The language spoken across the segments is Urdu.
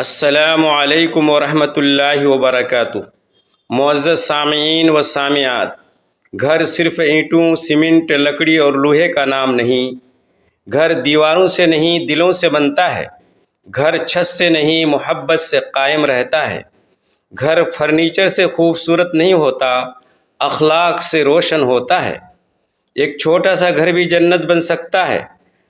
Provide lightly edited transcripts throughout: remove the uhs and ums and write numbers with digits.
السلام علیکم ورحمۃ اللہ وبرکاتہ۔ معزز سامعین و سامعات، گھر صرف اینٹوں، سیمنٹ، لکڑی اور لوہے کا نام نہیں۔ گھر دیواروں سے نہیں، دلوں سے بنتا ہے۔ گھر چھت سے نہیں، محبت سے قائم رہتا ہے۔ گھر فرنیچر سے خوبصورت نہیں ہوتا، اخلاق سے روشن ہوتا ہے۔ ایک چھوٹا سا گھر بھی جنت بن سکتا ہے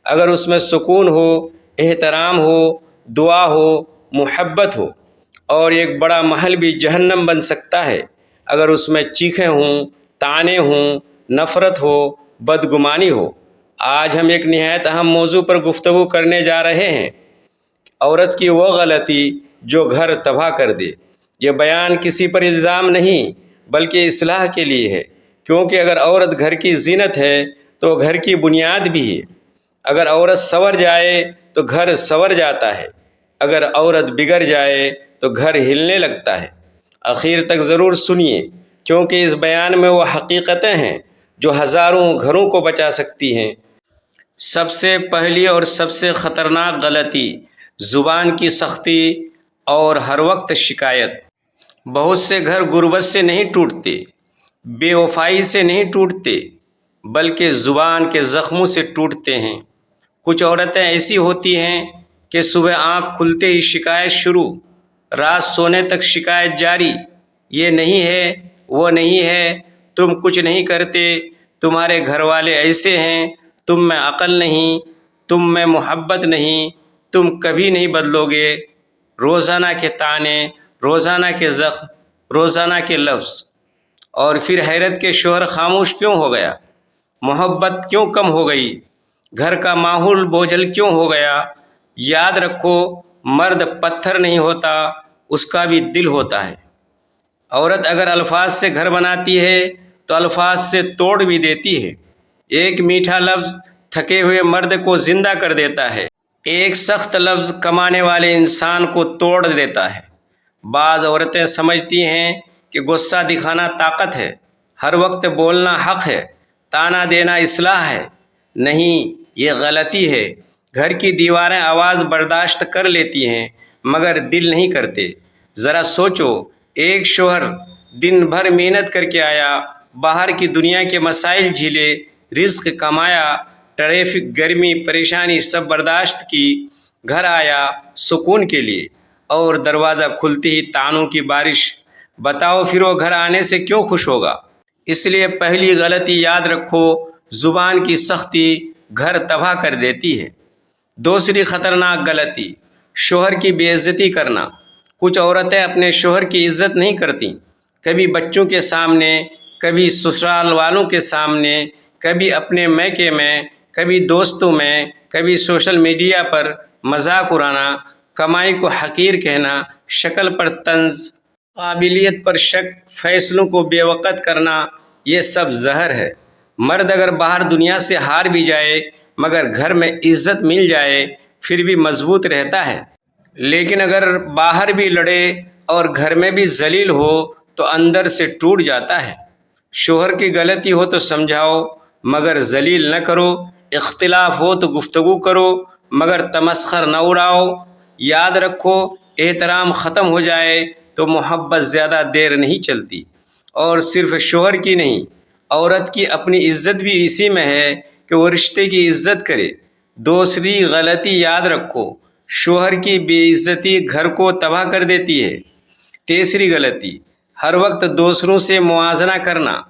اگر اس میں سکون ہو، احترام ہو، دعا ہو، محبت ہو۔ اور ایک بڑا محل بھی جہنم بن سکتا ہے اگر اس میں چیخیں ہوں، طعنے ہوں، نفرت ہو، بدگمانی ہو۔ آج ہم ایک نہایت اہم موضوع پر گفتگو کرنے جا رہے ہیں، عورت کی وہ غلطی جو گھر تباہ کر دے۔ یہ بیان کسی پر الزام نہیں بلکہ اصلاح کے لیے ہے، کیونکہ اگر عورت گھر کی زینت ہے تو گھر کی بنیاد بھی ہے۔ اگر عورت سنور جائے تو گھر سنور جاتا ہے، اگر عورت بگڑ جائے تو گھر ہلنے لگتا ہے۔ آخر تک ضرور سنیے، کیونکہ اس بیان میں وہ حقیقتیں ہیں جو ہزاروں گھروں کو بچا سکتی ہیں۔ سب سے پہلی اور سب سے خطرناک غلطی زبان کی سختی اور ہر وقت شکایت۔ بہت سے گھر غربت سے نہیں ٹوٹتے، بے وفائی سے نہیں ٹوٹتے، بلکہ زبان کے زخموں سے ٹوٹتے ہیں۔ کچھ عورتیں ایسی ہوتی ہیں کہ صبح آنکھ کھلتے ہی شکایت شروع، رات سونے تک شکایت جاری۔ یہ نہیں ہے، وہ نہیں ہے، تم کچھ نہیں کرتے، تمہارے گھر والے ایسے ہیں، تم میں عقل نہیں، تم میں محبت نہیں، تم کبھی نہیں بدلو گے۔ روزانہ کے طعنے، روزانہ کے زخم، روزانہ کے لفظ۔ اور پھر حیرت کے شوہر خاموش کیوں ہو گیا؟ محبت کیوں کم ہو گئی؟ گھر کا ماحول بوجھل کیوں ہو گیا؟ یاد رکھو، مرد پتھر نہیں ہوتا، اس کا بھی دل ہوتا ہے۔ عورت اگر الفاظ سے گھر بناتی ہے تو الفاظ سے توڑ بھی دیتی ہے۔ ایک میٹھا لفظ تھکے ہوئے مرد کو زندہ کر دیتا ہے، ایک سخت لفظ کمانے والے انسان کو توڑ دیتا ہے۔ بعض عورتیں سمجھتی ہیں کہ غصہ دکھانا طاقت ہے، ہر وقت بولنا حق ہے، طعنہ دینا اصلاح ہے۔ نہیں، یہ غلطی ہے۔ گھر کی دیواریں آواز برداشت کر لیتی ہیں مگر دل نہیں کرتے۔ ذرا سوچو، ایک شوہر دن بھر محنت کر کے آیا، باہر کی دنیا کے مسائل جھیلے، رزق کمایا، ٹریفک، گرمی، پریشانی سب برداشت کی، گھر آیا سکون کے لیے، اور دروازہ کھلتے ہی طعنوں کی بارش۔ بتاؤ پھر وہ گھر آنے سے کیوں خوش ہوگا؟ اس لیے پہلی غلطی یاد رکھو، زبان کی سختی گھر تباہ کر دیتی ہے۔ دوسری خطرناک غلطی، شوہر کی بے عزتی کرنا۔ کچھ عورتیں اپنے شوہر کی عزت نہیں کرتیں، کبھی بچوں کے سامنے، کبھی سسرال والوں کے سامنے، کبھی اپنے میکے میں، کبھی دوستوں میں، کبھی سوشل میڈیا پر مذاق اڑانا، کمائی کو حقیر کہنا، شکل پر طنز، قابلیت پر شک، فیصلوں کو بے وقت کرنا، یہ سب زہر ہے۔ مرد اگر باہر دنیا سے ہار بھی جائے مگر گھر میں عزت مل جائے پھر بھی مضبوط رہتا ہے، لیکن اگر باہر بھی لڑے اور گھر میں بھی ذلیل ہو تو اندر سے ٹوٹ جاتا ہے۔ شوہر کی غلطی ہو تو سمجھاؤ مگر ذلیل نہ کرو، اختلاف ہو تو گفتگو کرو مگر تمسخر نہ اڑاؤ۔ یاد رکھو، احترام ختم ہو جائے تو محبت زیادہ دیر نہیں چلتی۔ اور صرف شوہر کی نہیں، عورت کی اپنی عزت بھی اسی میں ہے کہ وہ رشتے کی عزت کرے۔ دوسری غلطی یاد رکھو، شوہر کی بے عزتی گھر کو تباہ کر دیتی ہے۔ تیسری غلطی، ہر وقت دوسروں سے موازنہ کرنا۔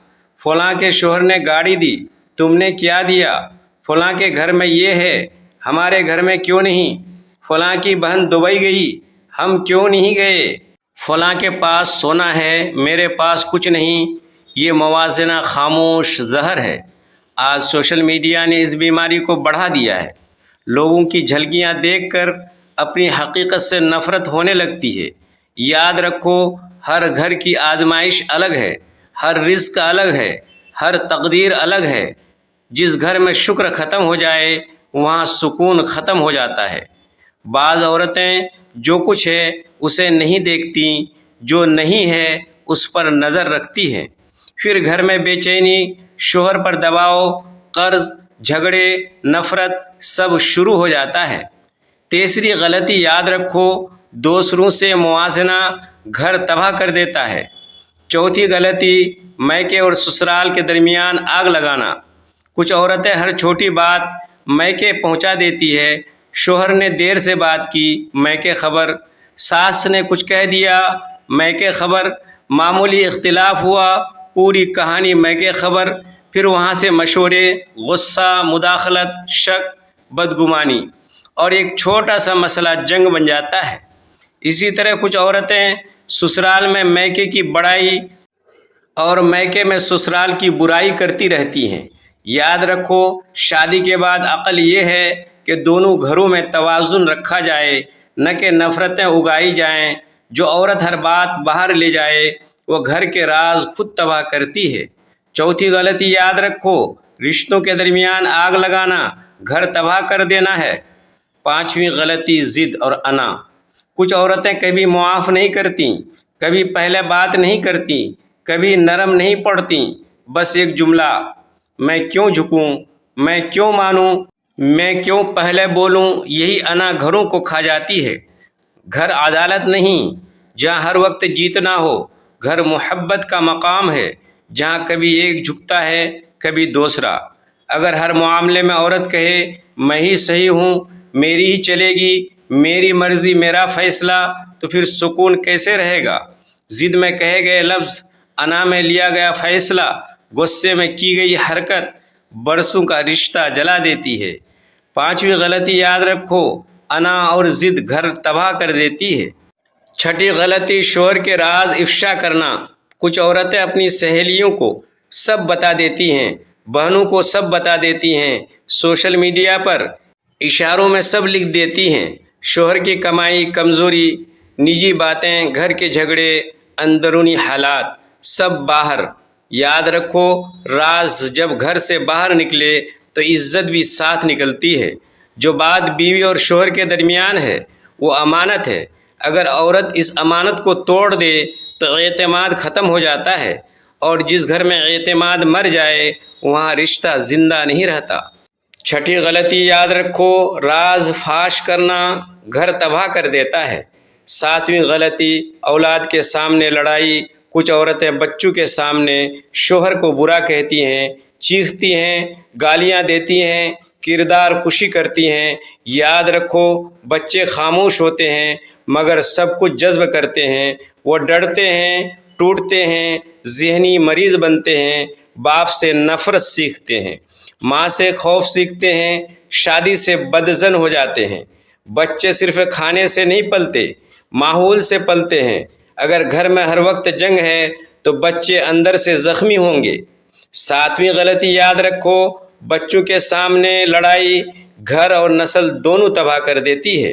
فلاں کے شوہر نے گاڑی دی، تم نے کیا دیا؟ فلاں کے گھر میں یہ ہے، ہمارے گھر میں کیوں نہیں؟ فلاں کی بہن دبئی گئی، ہم کیوں نہیں گئے؟ فلاں کے پاس سونا ہے، میرے پاس کچھ نہیں۔ یہ موازنہ خاموش زہر ہے۔ آج سوشل میڈیا نے اس بیماری کو بڑھا دیا ہے۔ لوگوں کی جھلکیاں دیکھ کر اپنی حقیقت سے نفرت ہونے لگتی ہے۔ یاد رکھو، ہر گھر کی آزمائش الگ ہے، ہر رزق الگ ہے، ہر تقدیر الگ ہے۔ جس گھر میں شکر ختم ہو جائے وہاں سکون ختم ہو جاتا ہے۔ بعض عورتیں جو کچھ ہے اسے نہیں دیکھتی، جو نہیں ہے اس پر نظر رکھتی ہیں۔ پھر گھر میں بے چینی، شوہر پر دباؤ، قرض، جھگڑے، نفرت سب شروع ہو جاتا ہے۔ تیسری غلطی یاد رکھو، دوسروں سے موازنہ گھر تباہ کر دیتا ہے۔ چوتھی غلطی، میکے اور سسرال کے درمیان آگ لگانا۔ کچھ عورتیں ہر چھوٹی بات میکے پہنچا دیتی ہے۔ شوہر نے دیر سے بات کی، میکے خبر۔ ساس نے کچھ کہہ دیا، میکے خبر۔ معمولی اختلاف ہوا، پوری کہانی میکے خبر۔ پھر وہاں سے مشورے، غصہ، مداخلت، شک، بدگمانی، اور ایک چھوٹا سا مسئلہ جنگ بن جاتا ہے۔ اسی طرح کچھ عورتیں سسرال میں میکے کی بڑائی اور میکے میں سسرال کی برائی کرتی رہتی ہیں۔ یاد رکھو، شادی کے بعد عقل یہ ہے کہ دونوں گھروں میں توازن رکھا جائے، نہ کہ نفرتیں اگائی جائیں۔ جو عورت ہر بات باہر لے جائے وہ گھر کے راز خود تباہ کرتی ہے۔ چوتھی غلطی یاد رکھو، رشتوں کے درمیان آگ لگانا گھر تباہ کر دینا ہے۔ پانچویں غلطی، ضد اور انا۔ کچھ عورتیں کبھی معاف نہیں کرتیں، کبھی پہلے بات نہیں کرتیں، کبھی نرم نہیں پڑتیں۔ بس ایک جملہ، میں کیوں جھکوں، میں کیوں مانوں، میں کیوں پہلے بولوں، یہی انا گھروں کو کھا جاتی ہے۔ گھر عدالت نہیں جہاں ہر وقت جیتنا ہو، گھر محبت کا مقام ہے جہاں کبھی ایک جھکتا ہے، کبھی دوسرا۔ اگر ہر معاملے میں عورت کہے میں ہی صحیح ہوں، میری ہی چلے گی، میری مرضی، میرا فیصلہ، تو پھر سکون کیسے رہے گا؟ ضد میں کہے گئے لفظ، انا میں لیا گیا فیصلہ، غصے میں کی گئی حرکت برسوں کا رشتہ جلا دیتی ہے۔ پانچویں غلطی یاد رکھو، انا اور ضد گھر تباہ کر دیتی ہے۔ چھٹی غلطی، شوہر کے راز افشا کرنا۔ کچھ عورتیں اپنی سہیلیوں کو سب بتا دیتی ہیں، بہنوں کو سب بتا دیتی ہیں، سوشل میڈیا پر اشاروں میں سب لکھ دیتی ہیں۔ شوہر کی کمائی، کمزوری، نجی باتیں، گھر کے جھگڑے، اندرونی حالات، سب باہر۔ یاد رکھو، راز جب گھر سے باہر نکلے تو عزت بھی ساتھ نکلتی ہے۔ جو بات بیوی اور شوہر کے درمیان ہے وہ امانت ہے۔ اگر عورت اس امانت کو توڑ دے تو اعتماد ختم ہو جاتا ہے، اور جس گھر میں اعتماد مر جائے وہاں رشتہ زندہ نہیں رہتا۔ چھٹی غلطی یاد رکھو، راز فاش کرنا گھر تباہ کر دیتا ہے۔ ساتویں غلطی، اولاد کے سامنے لڑائی۔ کچھ عورتیں بچوں کے سامنے شوہر کو برا کہتی ہیں، چیختی ہیں، گالیاں دیتی ہیں، کردار کشی کرتی ہیں۔ یاد رکھو، بچے خاموش ہوتے ہیں مگر سب کچھ جذب کرتے ہیں۔ وہ ڈرتے ہیں، ٹوٹتے ہیں، ذہنی مریض بنتے ہیں، باپ سے نفرت سیکھتے ہیں، ماں سے خوف سیکھتے ہیں، شادی سے بدظن ہو جاتے ہیں۔ بچے صرف کھانے سے نہیں پلتے، ماحول سے پلتے ہیں۔ اگر گھر میں ہر وقت جنگ ہے تو بچے اندر سے زخمی ہوں گے۔ ساتویں غلطی یاد رکھو، بچوں کے سامنے لڑائی گھر اور نسل دونوں تباہ کر دیتی ہے۔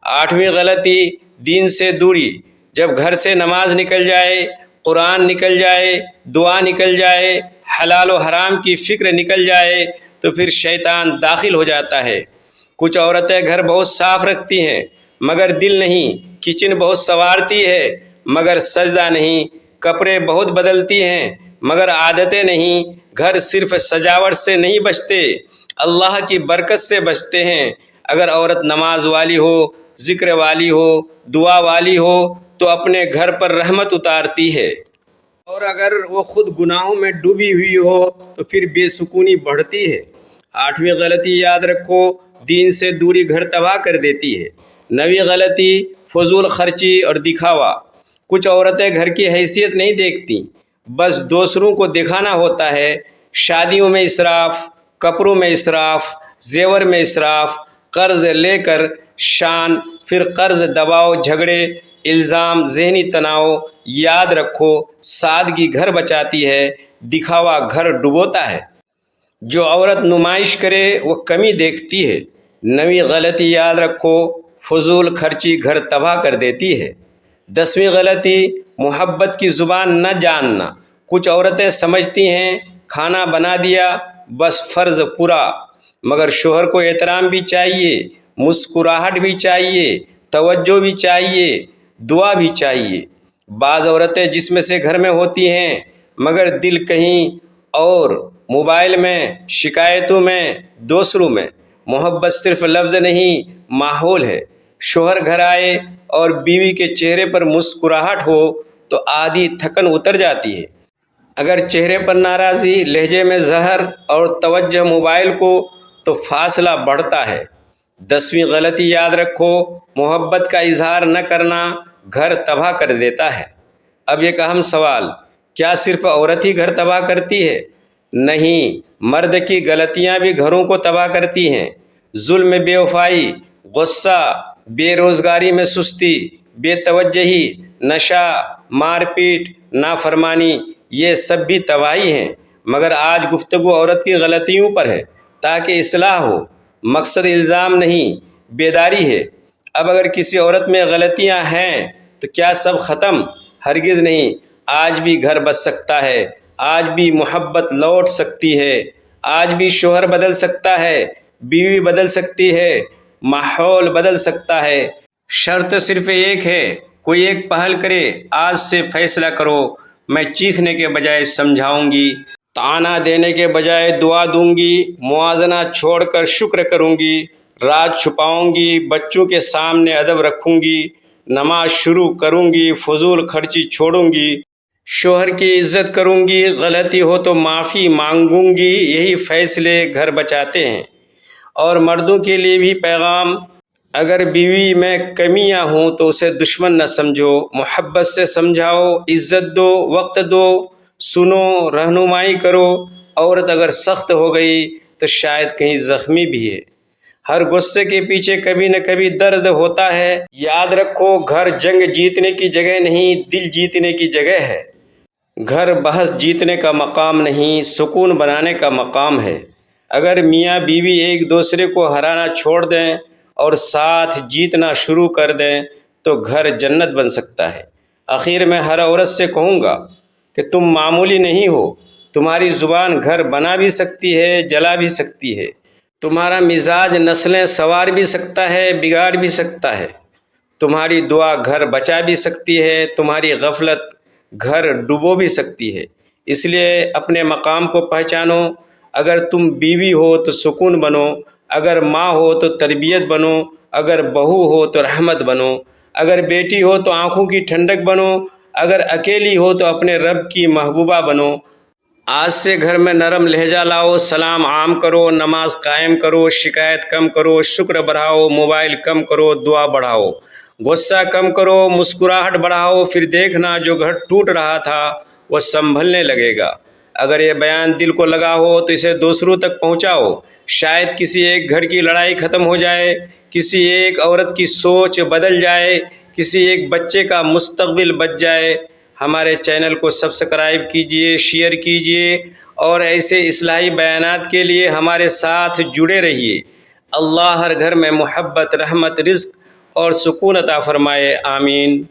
آٹھویں غلطی، دین سے دوری۔ جب گھر سے نماز نکل جائے، قرآن نکل جائے، دعا نکل جائے، حلال و حرام کی فکر نکل جائے تو پھر شیطان داخل ہو جاتا ہے۔ کچھ عورتیں گھر بہت صاف رکھتی ہیں مگر دل نہیں، کچن بہت سنوارتی ہے مگر سجدہ نہیں، کپڑے بہت بدلتی ہیں مگر عادتیں نہیں۔ گھر صرف سجاوٹ سے نہیں بچتے، اللہ کی برکت سے بچتے ہیں۔ اگر عورت نماز والی ہو، ذکر والی ہو، دعا والی ہو تو اپنے گھر پر رحمت اتارتی ہے، اور اگر وہ خود گناہوں میں ڈوبی ہوئی ہو تو پھر بے سکونی بڑھتی ہے۔ آٹھویں غلطی یاد رکھو، دین سے دوری گھر تباہ کر دیتی ہے۔ نویں غلطی، فضول خرچی اور دکھاوا۔ کچھ عورتیں گھر کی حیثیت نہیں دیکھتی، بس دوسروں کو دکھانا ہوتا ہے۔ شادیوں میں اسراف، کپڑوں میں اسراف، زیور میں اسراف، قرض لے کر شان، پھر قرض، دباؤ، جھگڑے، الزام، ذہنی تناؤ۔ یاد رکھو، سادگی گھر بچاتی ہے، دکھاوا گھر ڈبوتا ہے۔ جو عورت نمائش کرے وہ کمی دیکھتی ہے۔ نویں غلطی یاد رکھو، فضول خرچی گھر تباہ کر دیتی ہے۔ 10ویں غلطی، محبت کی زبان نہ جاننا۔ کچھ عورتیں سمجھتی ہیں کھانا بنا دیا بس فرض پورا، مگر شوہر کو احترام بھی چاہیے، مسکراہٹ بھی چاہیے، توجہ بھی چاہیے، دعا بھی چاہیے۔ بعض عورتیں جسم سے گھر میں ہوتی ہیں مگر دل کہیں اور، موبائل میں، شکایتوں میں، دوسروں میں۔ محبت صرف لفظ نہیں، ماحول ہے۔ شوہر گھر آئے اور بیوی کے چہرے پر مسکراہٹ ہو تو آدھی تھکن اتر جاتی ہے۔ اگر چہرے پر ناراضی، لہجے میں زہر اور توجہ موبائل کو تو فاصلہ بڑھتا ہے۔ 10ویں غلطی یاد رکھو، محبت کا اظہار نہ کرنا گھر تباہ کر دیتا ہے۔ اب ایک اہم سوال، کیا صرف عورت ہی گھر تباہ کرتی ہے؟ نہیں، مرد کی غلطیاں بھی گھروں کو تباہ کرتی ہیں۔ ظلم، بے وفائی، غصہ، بے روزگاری میں سستی، بے توجہی، نشہ، مار پیٹ، نافرمانی، یہ سب بھی تباہی ہیں۔ مگر آج گفتگو عورت کی غلطیوں پر ہے تاکہ اصلاح ہو۔ مقصد الزام نہیں، بیداری ہے۔ اب اگر کسی عورت میں غلطیاں ہیں تو کیا سب ختم؟ ہرگز نہیں۔ آج بھی گھر بچ سکتا ہے، آج بھی محبت لوٹ سکتی ہے، آج بھی شوہر بدل سکتا ہے، بیوی بدل سکتی ہے، ماحول بدل سکتا ہے۔ شرط صرف ایک ہے، کوئی ایک پہل کرے۔ آج سے فیصلہ کرو، میں چیخنے کے بجائے سمجھاؤں گی، طعنہ دینے کے بجائے دعا دوں گی، موازنہ چھوڑ کر شکر کروں گی، راز چھپاؤں گی، بچوں کے سامنے ادب رکھوں گی، نماز شروع کروں گی، فضول خرچی چھوڑوں گی، شوہر کی عزت کروں گی، غلطی ہو تو معافی مانگوں گی۔ یہی فیصلے گھر بچاتے ہیں۔ اور مردوں کے لیے بھی پیغام، اگر بیوی میں کمیاں ہوں تو اسے دشمن نہ سمجھو، محبت سے سمجھاؤ، عزت دو، وقت دو، سنو، رہنمائی کرو۔ عورت اگر سخت ہو گئی تو شاید کہیں زخمی بھی ہے۔ ہر غصے کے پیچھے کبھی نہ کبھی درد ہوتا ہے۔ یاد رکھو، گھر جنگ جیتنے کی جگہ نہیں، دل جیتنے کی جگہ ہے۔ گھر بحث جیتنے کا مقام نہیں، سکون بنانے کا مقام ہے۔ اگر میاں بیوی ایک دوسرے کو ہرانا چھوڑ دیں اور ساتھ جیتنا شروع کر دیں تو گھر جنت بن سکتا ہے۔ آخر میں ہر عورت سے کہوں گا کہ تم معمولی نہیں ہو۔ تمہاری زبان گھر بنا بھی سکتی ہے، جلا بھی سکتی ہے۔ تمہارا مزاج نسلیں سنوار بھی سکتا ہے، بگاڑ بھی سکتا ہے۔ تمہاری دعا گھر بچا بھی سکتی ہے، تمہاری غفلت گھر ڈبو بھی سکتی ہے۔ اس لیے اپنے مقام کو پہچانو۔ اگر تم بیوی ہو تو سکون بنو، اگر ماں ہو تو تربیت بنو، اگر بہو ہو تو رحمت بنو، اگر بیٹی ہو تو آنکھوں کی ٹھنڈک بنو، اگر اکیلی ہو تو اپنے رب کی محبوبہ بنو۔ آج سے گھر میں نرم لہجہ لاؤ، سلام عام کرو، نماز قائم کرو، شکایت کم کرو، شکر بڑھاؤ، موبائل کم کرو، دعا بڑھاؤ، غصہ کم کرو، مسکراہٹ بڑھاؤ، پھر دیکھنا جو گھر ٹوٹ رہا تھا وہ سنبھلنے لگے گا۔ اگر یہ بیان دل کو لگا ہو تو اسے دوسروں تک پہنچاؤ۔ شاید کسی ایک گھر کی لڑائی ختم ہو جائے، کسی ایک عورت کی سوچ بدل جائے، کسی ایک بچے کا مستقبل بچ جائے۔ ہمارے چینل کو سبسکرائب کیجئے، شیئر کیجئے اور ایسے اصلاحی بیانات کے لیے ہمارے ساتھ جڑے رہیے۔ اللہ ہر گھر میں محبت، رحمت، رزق اور سکون عطا فرمائے، آمین۔